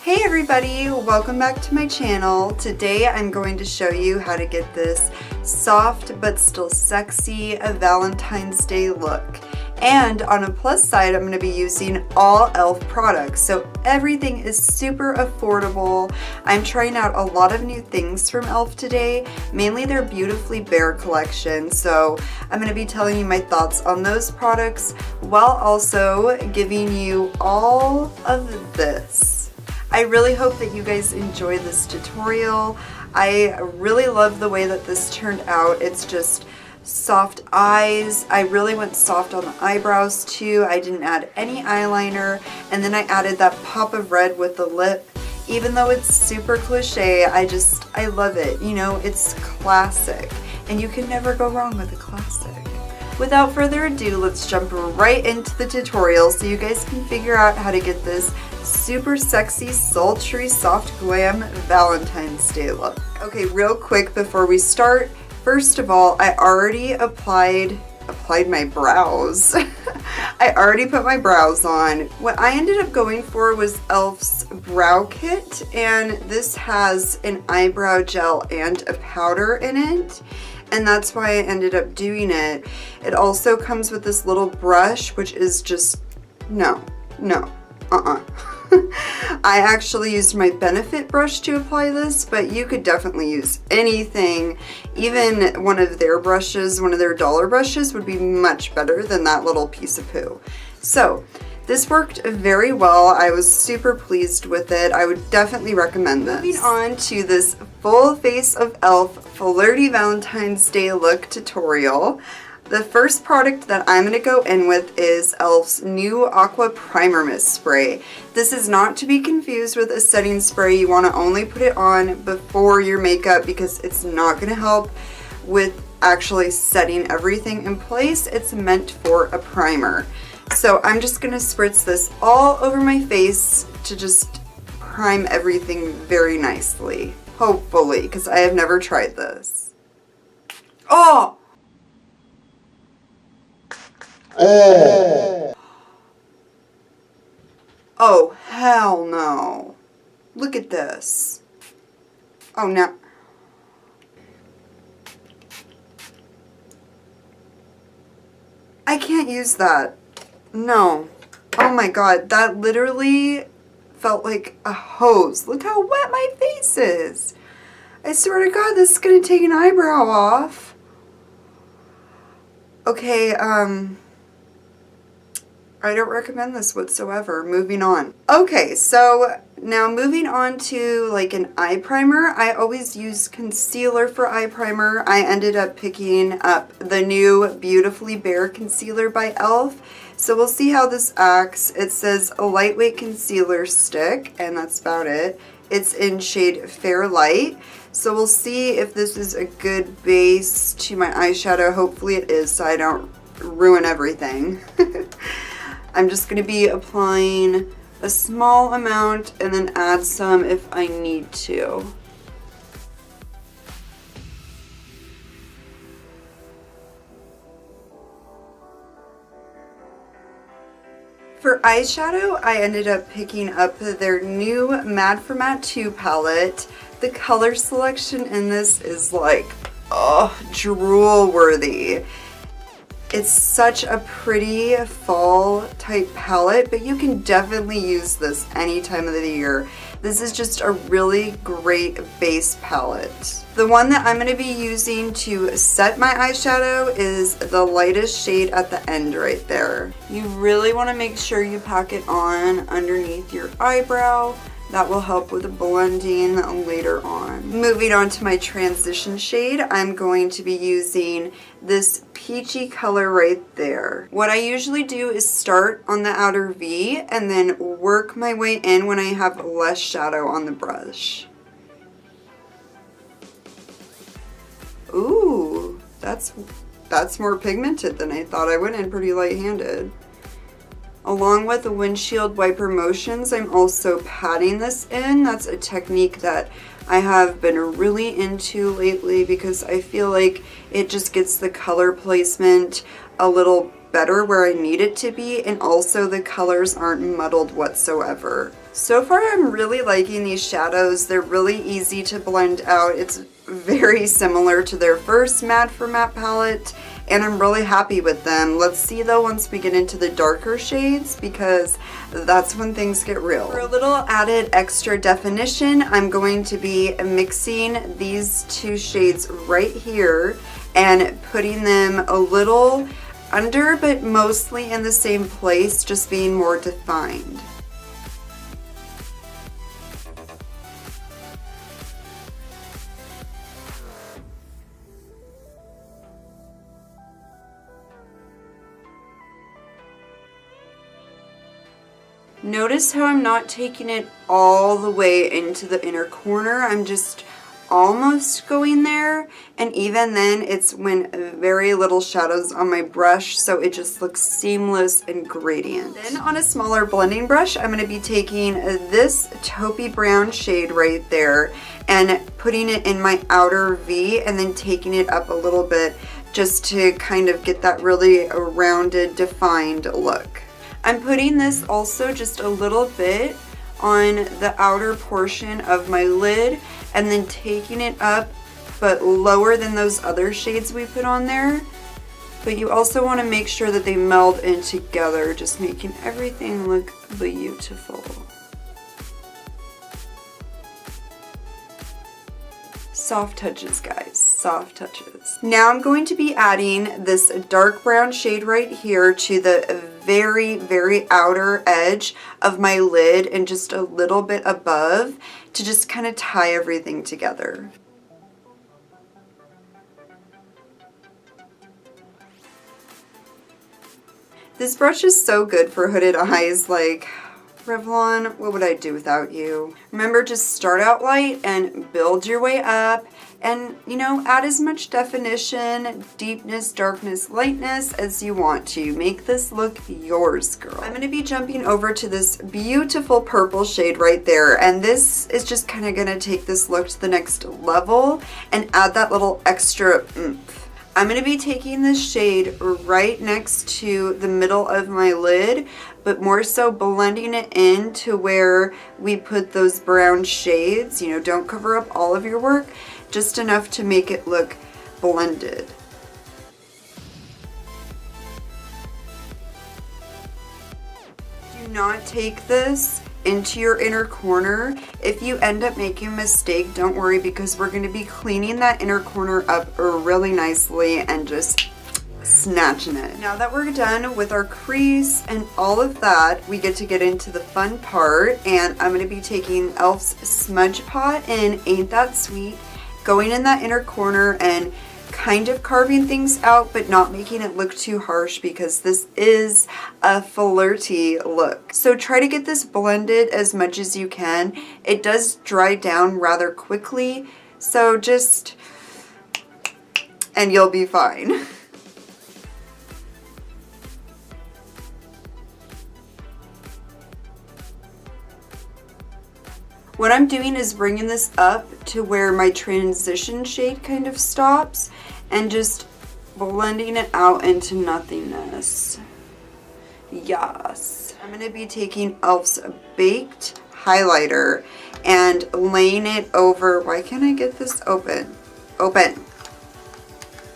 Hey everybody, welcome back to my channel. Today I'm going to show you how to get this soft but still sexy Valentine's Day look. And on a plus side, I'm going to be using all e.l.f. products, so everything is super affordable. I'm trying out a lot of new things from e.l.f. today, mainly their Beautifully Bare collection, so I'm going to be telling you my thoughts on those products while also giving you all of this. I really hope that you guys enjoy this tutorial. I really love the way that this turned out. It's just soft eyes. I really went soft on the eyebrows too. I didn't add any eyeliner, and then I added that pop of red with the lip. Even though it's super cliche, I love it. You know, it's classic, and you can never go wrong with a classic. Without further ado, let's jump right into the tutorial so you guys can figure out how to get this super sexy, sultry, soft glam Valentine's Day look. Okay, real quick before we start, first of all, I already applied my brows. I already put my brows on. What I ended up going for was e.l.f.'s brow kit, and this has an eyebrow gel and a powder in it, and that's why I ended up doing it. It also comes with this little brush, which is just, I actually used my Benefit brush to apply this, but you could definitely use anything. Even one of their brushes, one of their dollar brushes would be much better than that little piece of poo. So this worked very well. I was super pleased with it. I would definitely recommend this. Moving on to this full face of e.l.f. Flirty Valentine's Day look tutorial. The first product that I'm going to go in with is e.l.f.'s new Aqua Primer Mist Spray. This is not to be confused with a setting spray. You want to only put it on before your makeup because it's not going to help with actually setting everything in place. It's meant for a primer. So I'm just going to spritz this all over my face to just prime everything very nicely. Hopefully, because I have never tried this. Oh! Oh, hell no. Look at this. Oh, no. I can't use that. No. Oh my god, that literally felt like a hose. Look how wet my face is. I swear to god, this is gonna take an eyebrow off. Okay, I don't recommend this whatsoever. Moving on. Okay, so now moving on to like an eye primer. I always use concealer for eye primer. I ended up picking up the new Beautifully Bare concealer by e.l.f. So we'll see how this acts. It says a lightweight concealer stick, and that's about it. It's in shade Fair Light. So we'll see if this is a good base to my eyeshadow. Hopefully it is, so I don't ruin everything. I'm just going to be applying a small amount and then add some if I need to. For eyeshadow, I ended up picking up their new Mad for Matte 2 palette. The color selection in this is like, oh, drool worthy. It's such a pretty fall type palette, but you can definitely use this any time of the year. This is just a really great base palette. The one that I'm going to be using to set my eyeshadow is the lightest shade at the end right there. You really want to make sure you pack it on underneath your eyebrow. That will help with the blending later on. Moving on to my transition shade, I'm going to be using this peachy color right there. What I usually do is start on the outer V and then work my way in when I have less shadow on the brush. Ooh, that's more pigmented than I thought. I went in pretty light-handed. Along with the windshield wiper motions, I'm also patting this in. That's a technique that I have been really into lately because I feel like it just gets the color placement a little better where I need it to be, and also the colors aren't muddled whatsoever. So far I'm really liking these shadows. They're really easy to blend out. It's very similar to their first Matte for Matte palette, and I'm really happy with them. Let's see though once we get into the darker shades, because that's when things get real. For a little added extra definition, I'm going to be mixing these two shades right here and putting them a little under, but mostly in the same place, just being more defined. Notice how I'm not taking it all the way into the inner corner. I'm just almost going there, and even then it's when very little shadows on my brush, so it just looks seamless and gradient. Then on a smaller blending brush, I'm going to be taking this taupey brown shade right there and putting it in my outer V, and then taking it up a little bit just to kind of get that really rounded, defined look. I'm putting this also just a little bit on the outer portion of my lid, and then taking it up but lower than those other shades we put on there. But you also want to make sure that they meld in together, just making everything look beautiful. Soft touches, guys, soft touches. Now I'm going to be adding this dark brown shade right here to the very, very outer edge of my lid and just a little bit above to just kind of tie everything together. This brush is so good for hooded eyes. Like, Revlon, what would I do without you? Remember, just start out light and build your way up, and, you know, add as much definition, deepness, darkness, lightness as you want to. Make this look yours, girl. I'm going to be jumping over to this beautiful purple shade right there, and this is just kind of going to take this look to the next level and add that little extra oomph. I'm going to be taking this shade right next to the middle of my lid, but more so blending it in to where we put those brown shades. You know, don't cover up all of your work, just enough to make it look blended. Do not take this into your inner corner. If you end up making a mistake, don't worry, because we're going to be cleaning that inner corner up really nicely and just snatching it. Now that we're done with our crease and all of that, we get to get into the fun part, and I'm going to be taking e.l.f.'s Smudge Pot in Ain't That Sweet, going in that inner corner and kind of carving things out, but not making it look too harsh, because this is a flirty look. So try to get this blended as much as you can. It does dry down rather quickly, so just, and you'll be fine. What I'm doing is bringing this up to where my transition shade kind of stops and just blending it out into nothingness. Yes. I'm going to be taking e.l.f.'s Baked highlighter and laying it over, why can't I get this open? Open.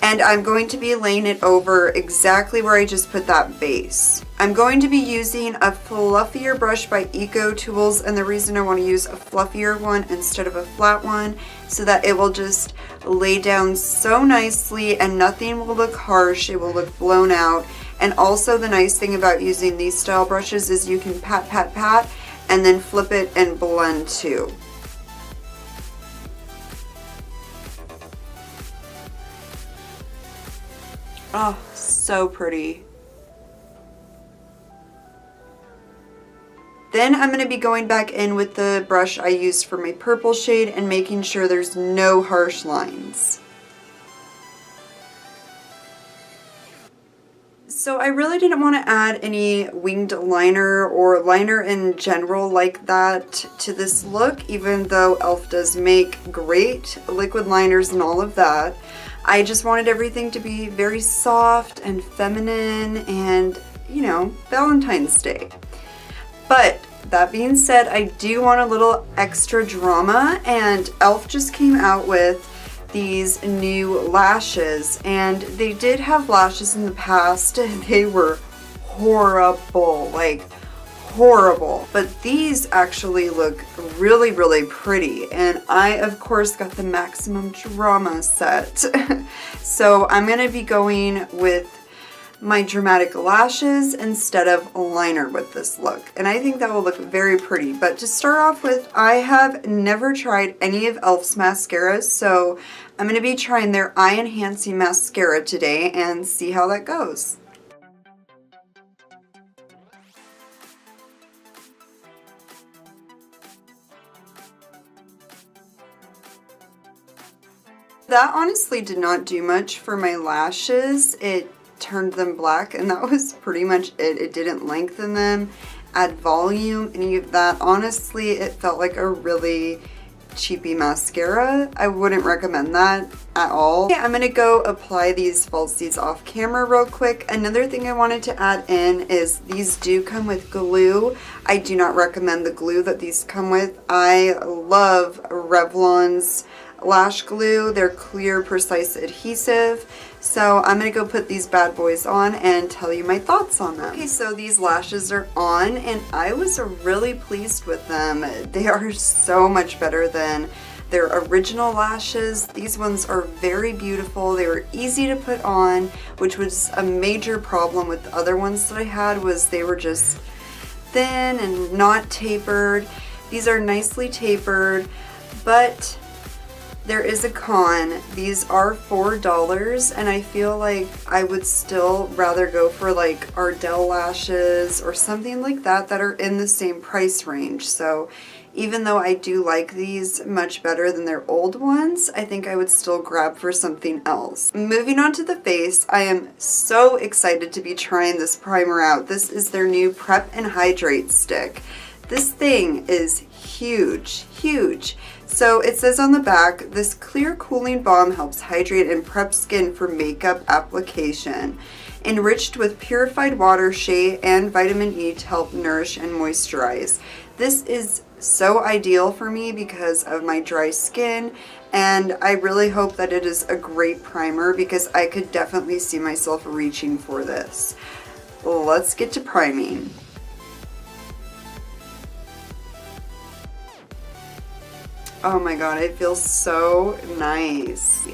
And I'm going to be laying it over exactly where I just put that base. I'm going to be using a fluffier brush by Eco Tools, and the reason I want to use a fluffier one instead of a flat one, so that it will just lay down so nicely and nothing will look harsh, it will look blown out. And also the nice thing about using these style brushes is you can pat, pat, pat, and then flip it and blend too. Oh, so pretty. Then I'm going to be going back in with the brush I used for my purple shade and making sure there's no harsh lines. So I really didn't want to add any winged liner or liner in general like that to this look, even though e.l.f. does make great liquid liners and all of that. I just wanted everything to be very soft and feminine and, you know, Valentine's Day. But That being said, I do want a little extra drama, and e.l.f. just came out with these new lashes, and they did have lashes in the past. They were horrible, like horrible, but these actually look really, really pretty, and I of course got the maximum drama set. So I'm gonna be going with my dramatic lashes instead of liner with this look, and I think that will look very pretty. But to start off with, I have never tried any of e.l.f.'s mascaras, so I'm going to be trying their eye enhancing mascara today and see how that goes. That honestly did not do much for my lashes. It turned them black, and that was pretty much it. It didn't lengthen them, add volume, any of that. Honestly, it felt like a really cheapy mascara. I wouldn't recommend that at all. Okay, I'm gonna go apply these falsies off camera real quick. Another thing I wanted to add in is these do come with glue. I do not recommend the glue that these come with. I love Revlon's lash glue. They're clear, precise adhesive. So I'm gonna go put these bad boys on and tell you my thoughts on them. Okay, so these lashes are on, and I was really pleased with them. They are so much better than their original lashes. These ones are very beautiful. They were easy to put on, which was a major problem with the other ones that I had, was they were just thin and not tapered. These are nicely tapered, but there is a con. These are $4, and I feel like I would still rather go for like Ardell lashes or something like that that are in the same price range. So even though I do like these much better than their old ones, I think I would still grab for something else. Moving on to the face, I am so excited to be trying this primer out. This is their new Prep and Hydrate stick. This thing is huge, huge. So it says on the back, this clear cooling balm helps hydrate and prep skin for makeup application. Enriched with purified water, shea, and vitamin E to help nourish and moisturize. This is so ideal for me because of my dry skin, and I really hope that it is a great primer because I could definitely see myself reaching for this. Let's get to priming. Oh my god, it feels so nice.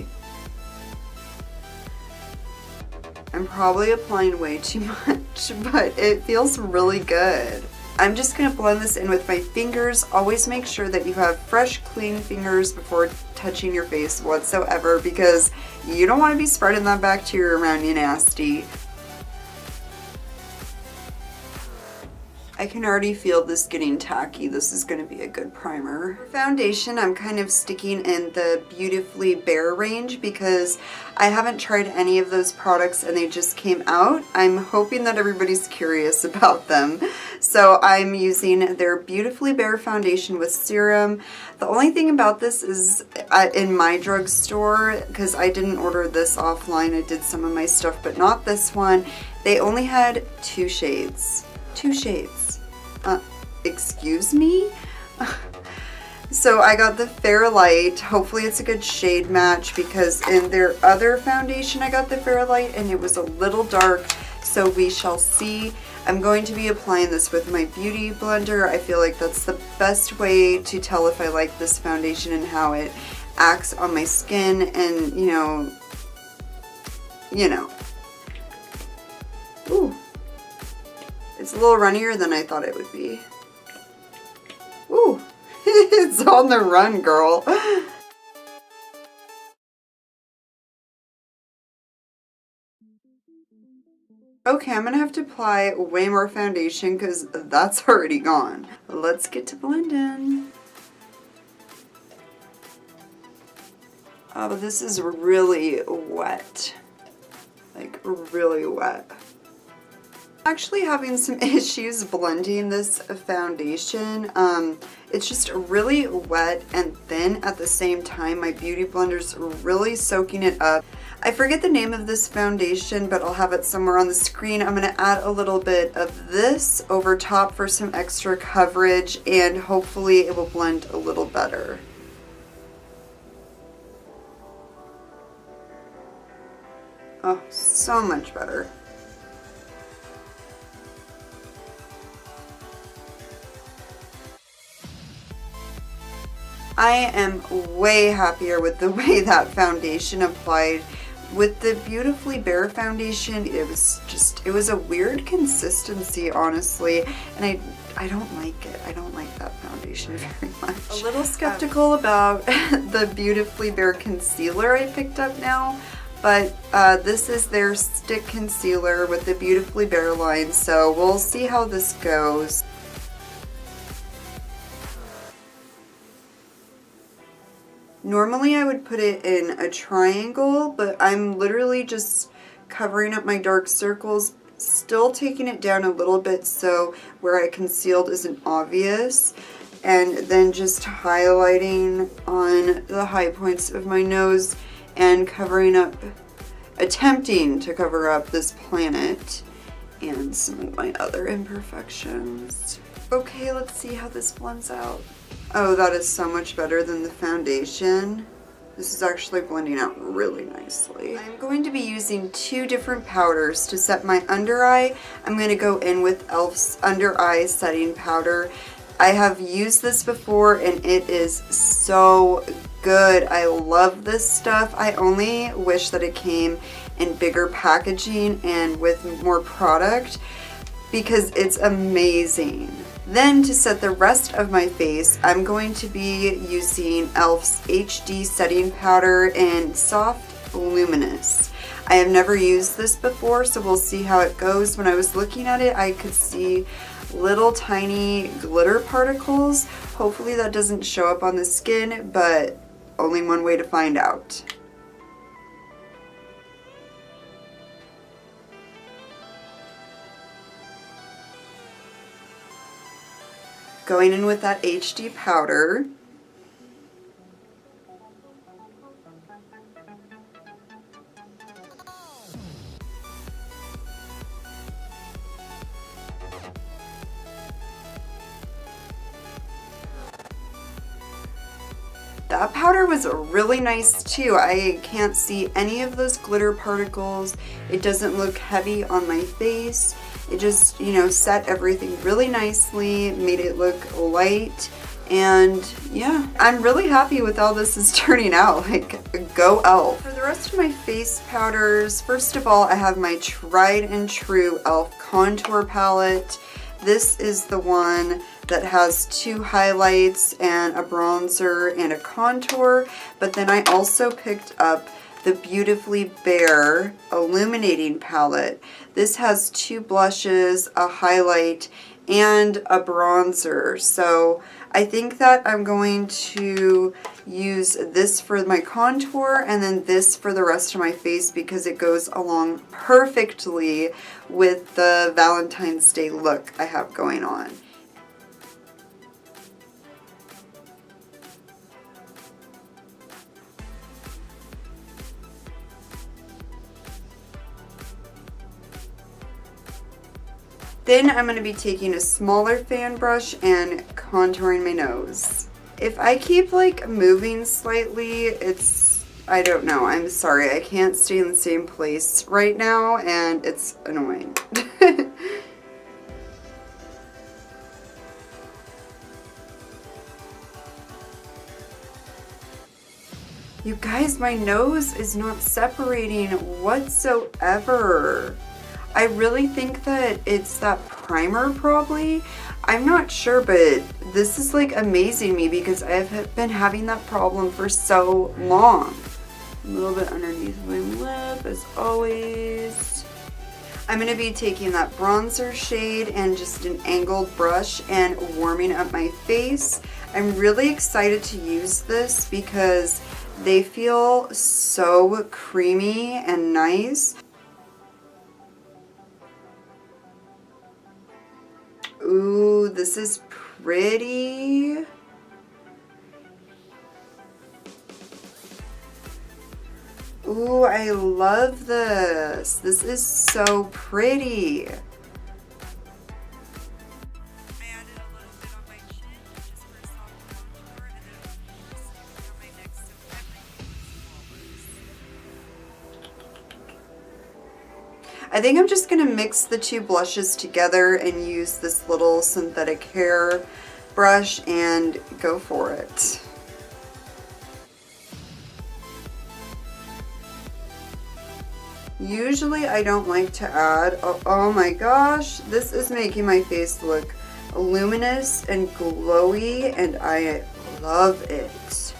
I'm probably applying way too much, but it feels really good. I'm just going to blend this in with my fingers. Always make sure that you have fresh, clean fingers before touching your face whatsoever, because you don't want to be spreading that bacteria around, you nasty. I can already feel this getting tacky. This is going to be a good primer. For foundation, I'm kind of sticking in the Beautifully Bare range because I haven't tried any of those products and they just came out. I'm hoping that everybody's curious about them. So I'm using their Beautifully Bare foundation with serum. The only thing about this is in my drugstore, because I didn't order this offline, I did some of my stuff, but not this one. They only had two shades. Two shades. Excuse me? So I got the Fair Light. Hopefully it's a good shade match because in their other foundation I got the Fair Light and it was a little dark, so we shall see. I'm going to be applying this with my beauty blender. I feel like that's the best way to tell if I like this foundation and how it acts on my skin, and you know. Ooh. It's a little runnier than I thought it would be. Ooh, it's on the run, girl. Okay, I'm gonna have to apply way more foundation because that's already gone. Let's get to blending. Oh, but this is really wet. Like, really wet. Actually having some issues blending this foundation. It's just really wet and thin at the same time. My beauty blender's really soaking it up. I forget the name of this foundation, but I'll have it somewhere on the screen. I'm going to add a little bit of this over top for some extra coverage, and hopefully it will blend a little better. Oh, so much better. I am way happier with the way that foundation applied. With the Beautifully Bare foundation, it was a weird consistency, honestly, and I don't like it. I don't like that foundation very much. A little skeptical about the Beautifully Bare concealer I picked up now, but this is their stick concealer with the Beautifully Bare line, so we'll see how this goes. Normally I would put it in a triangle, but I'm literally just covering up my dark circles, still taking it down a little bit so where I concealed isn't obvious, and then just highlighting on the high points of my nose and covering up, attempting to cover up this planet and some of my other imperfections. Okay, let's see how this blends out. Oh, that is so much better than the foundation. This is actually blending out really nicely. I'm going to be using two different powders to set my under eye. I'm going to go in with e.l.f.'s Under Eye Setting Powder. I have used this before and it is so good. I love this stuff. I only wish that it came in bigger packaging and with more product because it's amazing. Then to set the rest of my face, I'm going to be using e.l.f.'s HD Setting Powder in Soft Luminous. I have never used this before, so we'll see how it goes. When I was looking at it, I could see little tiny glitter particles. Hopefully that doesn't show up on the skin, but only one way to find out. Going in with that HD powder. That powder was really nice too. I can't see any of those glitter particles. It doesn't look heavy on my face. It just, you know, set everything really nicely, made it look light, and yeah, I'm really happy with how this is turning out. Like, go e.l.f. For the rest of my face powders, first of all, I have my tried and true e.l.f. contour palette. This is the one that has two highlights and a bronzer and a contour, but then I also picked up the Beautifully Bare Illuminating palette. This has two blushes, a highlight, and a bronzer. So I think that I'm going to use this for my contour and then this for the rest of my face because it goes along perfectly with the Valentine's Day look I have going on. Then I'm going to be taking a smaller fan brush and contouring my nose. If I keep like moving slightly, I don't know, I'm sorry, I can't stay in the same place right now and it's annoying. You guys, my nose is not separating whatsoever. I really think that it's that primer probably. I'm not sure, but this is like amazing me because I've been having that problem for so long. A little bit underneath my lip as always. I'm going to be taking that bronzer shade and just an angled brush and warming up my face. I'm really excited to use this because they feel so creamy and nice. Ooh, this is pretty. Ooh, I love this. This is so pretty. I think I'm just going to mix the two blushes together and use this little synthetic hair brush and go for it. Usually I don't like to add, oh my gosh, this is making my face look luminous and glowy, and I love it.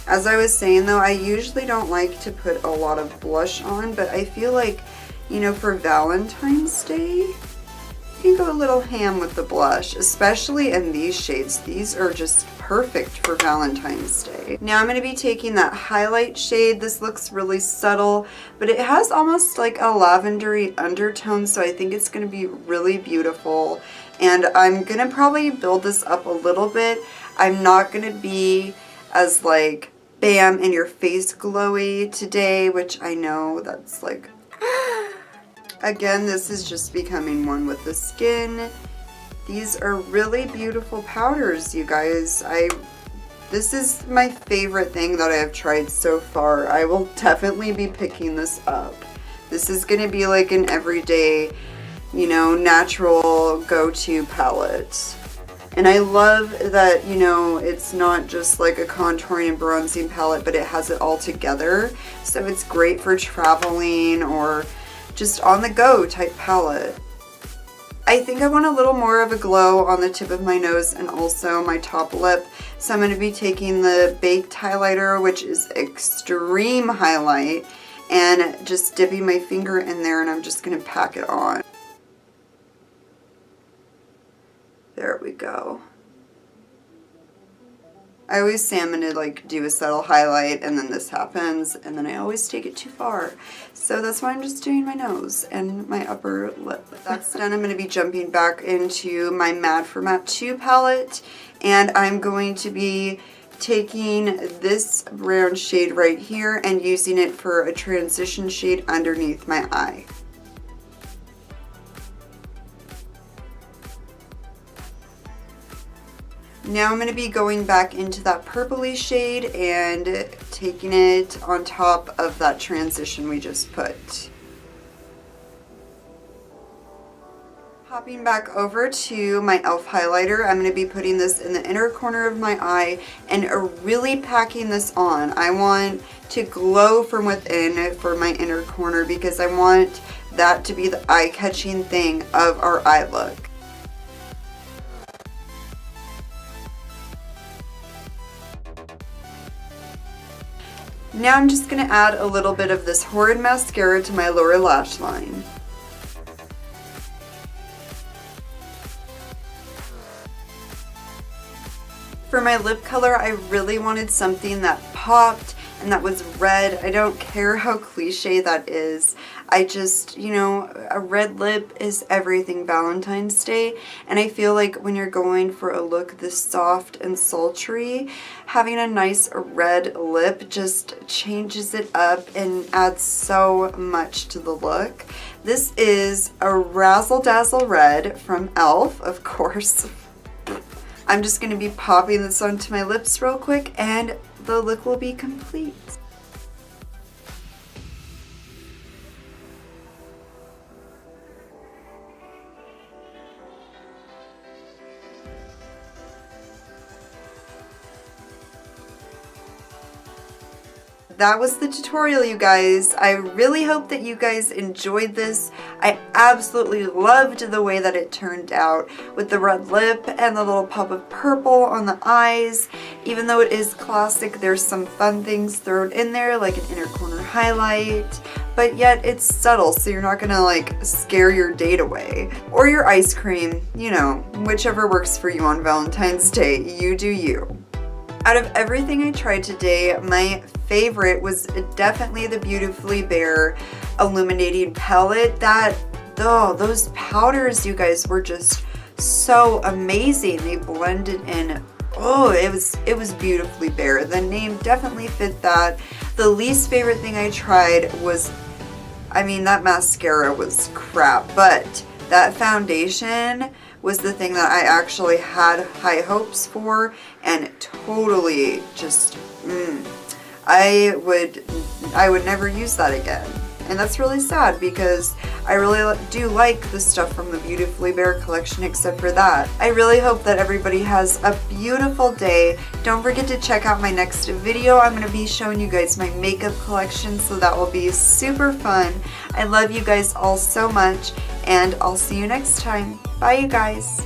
As I was saying though, I usually don't like to put a lot of blush on, but I feel like, you know, for Valentine's Day, you can go a little ham with the blush, especially in these shades. These are just perfect for Valentine's Day. Now I'm going to be taking that highlight shade. This looks really subtle, but it has almost like a lavendery undertone, so I think it's going to be really beautiful. And I'm going to probably build this up a little bit. I'm not going to be as like bam in your face glowy today, which I know that's like again, this is just becoming one with the skin. These are really beautiful powders, you guys. This is my favorite thing that I have tried so far. I will definitely be picking this up. This is going to be like an everyday, you know, natural go-to palette. And I love that, you know, it's not just like a contouring and bronzing palette, but it has it all together. So it's great for traveling or just on the go type palette. I think I want a little more of a glow on the tip of my nose and also my top lip. So I'm going to be taking the Baked highlighter, which is extreme highlight, and just dipping my finger in there, and I'm just going to pack it on. There we go. I always say I'm gonna like do a subtle highlight and then this happens, and then I always take it too far. So that's why I'm just doing my nose and my upper lip. That's done. I'm gonna be jumping back into my Mad for Matte 2 palette, and I'm going to be taking this brown shade right here and using it for a transition shade underneath my eye. Now I'm going to be going back into that purpley shade and taking it on top of that transition we just put. Hopping back over to my e.l.f. highlighter, I'm going to be putting this in the inner corner of my eye and really packing this on. I want to glow from within for my inner corner because I want that to be the eye-catching thing of our eye look. Now I'm just going to add a little bit of this horrid mascara to my lower lash line. For my lip color, I really wanted something that popped and that was red. I don't care how cliche that is. I just, you know, a red lip is everything Valentine's Day, and I feel like when you're going for a look this soft and sultry, having a nice red lip just changes it up and adds so much to the look. This is a Razzle Dazzle Red from e.l.f., of course. I'm just going to be popping this onto my lips real quick and the look will be complete. That was the tutorial, you guys. I really hope that you guys enjoyed this. I absolutely loved the way that it turned out with the red lip and the little pop of purple on the eyes. Even though it is classic, there's some fun things thrown in there, like an inner corner highlight, but yet it's subtle, so you're not gonna like scare your date away. Or your ice cream, you know, whichever works for you on Valentine's Day, you do you. Out of everything I tried today, my favorite was definitely the Beautifully Bare Illuminating palette. Those powders, you guys, were just so amazing. They blended in. Oh, it was Beautifully Bare. The name definitely fit that. The least favorite thing I tried was, I mean, that mascara was crap, but that foundation was the thing that I actually had high hopes for, and totally just, I would never use that again. And that's really sad because I really do like the stuff from the Beautifully Bare collection except for that. I really hope that everybody has a beautiful day. Don't forget to check out my next video. I'm going to be showing you guys my makeup collection, so that will be super fun. I love you guys all so much, and I'll see you next time. Bye, you guys.